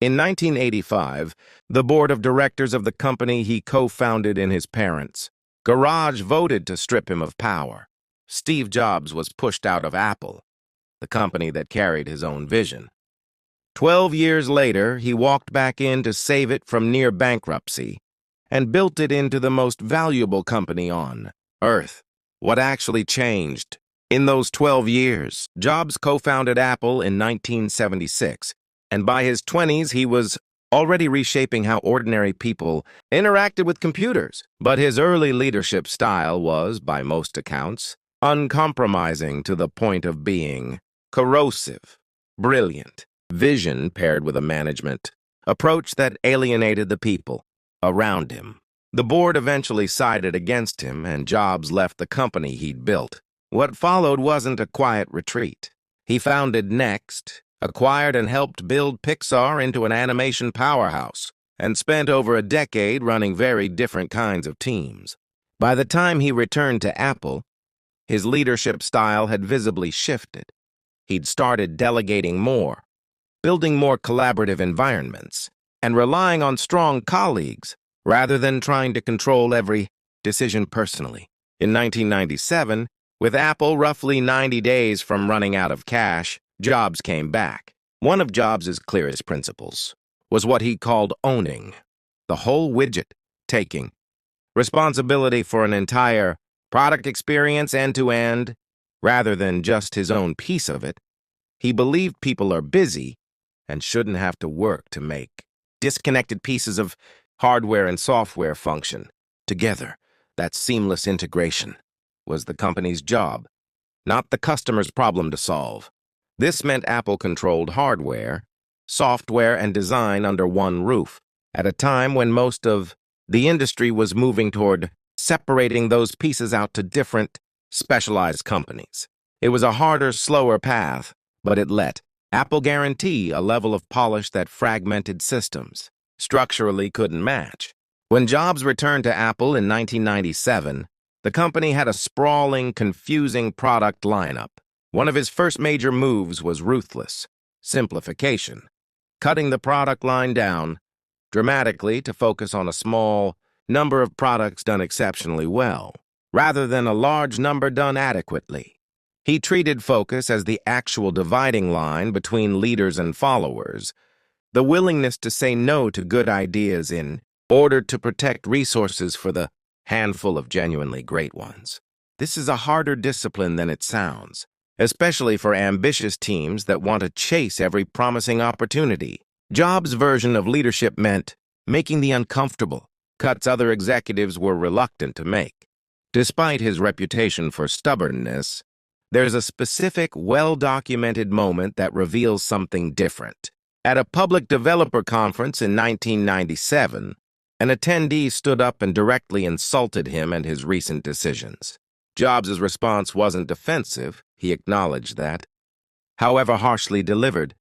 In 1985, the board of directors of the company he co-founded in his parents' garage voted to strip him of power. Steve Jobs was pushed out of Apple, the company that carried his own vision. 12 years later, he walked back in to save it from near bankruptcy and built it into the most valuable company on Earth. What actually changed? In those 12 years, Jobs co-founded Apple in 1976, and by his 20s, he was already reshaping how ordinary people interacted with computers. But his early leadership style was, by most accounts, uncompromising to the point of being corrosive, brilliant. Vision paired with a management approach that alienated the people around him. The board eventually sided against him, and Jobs left the company he'd built. What followed wasn't a quiet retreat. He founded Next, acquired and helped build Pixar into an animation powerhouse, and spent over a decade running very different kinds of teams. By the time he returned to Apple, his leadership style had visibly shifted. He'd started delegating more, building more collaborative environments, and relying on strong colleagues rather than trying to control every decision personally. In 1997, with Apple roughly 90 days from running out of cash, Jobs came back. One of Jobs' clearest principles was what he called owning the whole widget, taking responsibility for an entire product experience end-to-end rather than just his own piece of it. He believed people are busy and shouldn't have to work to make disconnected pieces of hardware and software function together. That seamless integration was the company's job, not the customer's problem to solve. This meant Apple controlled hardware, software, and design under one roof, at a time when most of the industry was moving toward separating those pieces out to different, specialized companies. It was a harder, slower path, but it let Apple guarantee a level of polish that fragmented systems structurally couldn't match. When Jobs returned to Apple in 1997, the company had a sprawling, confusing product lineup. One of his first major moves was ruthless simplification, cutting the product line down dramatically to focus on a small number of products done exceptionally well, rather than a large number done adequately. He treated focus as the actual dividing line between leaders and followers, the willingness to say no to good ideas in order to protect resources for the handful of genuinely great ones. This is a harder discipline than it sounds, especially for ambitious teams that want to chase every promising opportunity. Jobs' version of leadership meant making the uncomfortable, cuts other executives were reluctant to make. Despite his reputation for stubbornness, there's a specific, well-documented moment that reveals something different. At a public developer conference in 1997, an attendee stood up and directly insulted him and his recent decisions. Jobs' response wasn't defensive, he acknowledged that. However harshly delivered,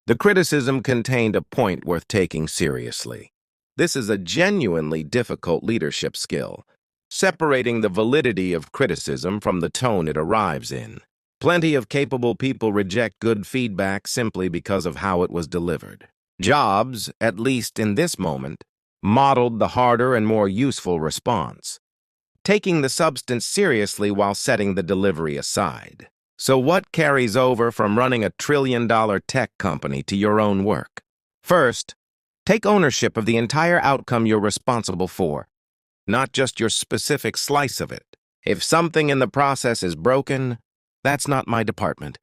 the criticism contained a point worth taking seriously. This is a genuinely difficult leadership skill, separating the validity of criticism from the tone it arrives in. Plenty of capable people reject good feedback simply because of how it was delivered. Jobs, at least in this moment, modeled the harder and more useful response, taking the substance seriously while setting the delivery aside. So what carries over from running a trillion-dollar tech company to your own work? First, take ownership of the entire outcome you're responsible for, not just your specific slice of it. If something in the process is broken, "That's not my department,"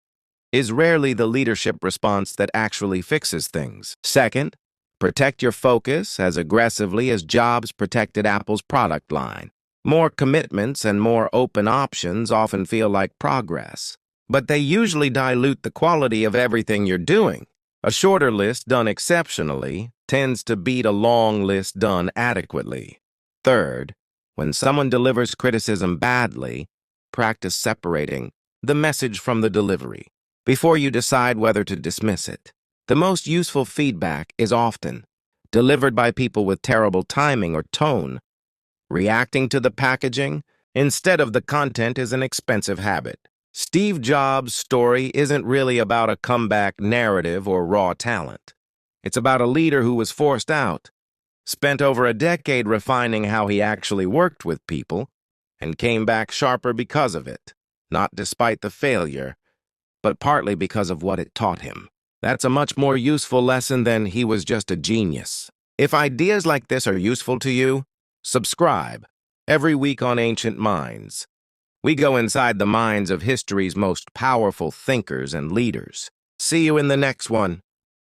is rarely the leadership response that actually fixes things. Second, protect your focus as aggressively as Jobs protected Apple's product line. More commitments and more open options often feel like progress, but they usually dilute the quality of everything you're doing. A shorter list done exceptionally tends to beat a long list done adequately. Third, when someone delivers criticism badly, practice separating the message from the delivery before you decide whether to dismiss it. The most useful feedback is often delivered by people with terrible timing or tone. Reacting to the packaging instead of the content is an expensive habit. Steve Jobs' story isn't really about a comeback narrative or raw talent. It's about a leader who was forced out, spent over a decade refining how he actually worked with people, and came back sharper because of it, not despite the failure, but partly because of what it taught him. That's a much more useful lesson than he was just a genius. If ideas like this are useful to you, subscribe every week on Ancient Minds. We go inside the minds of history's most powerful thinkers and leaders. See you in the next one.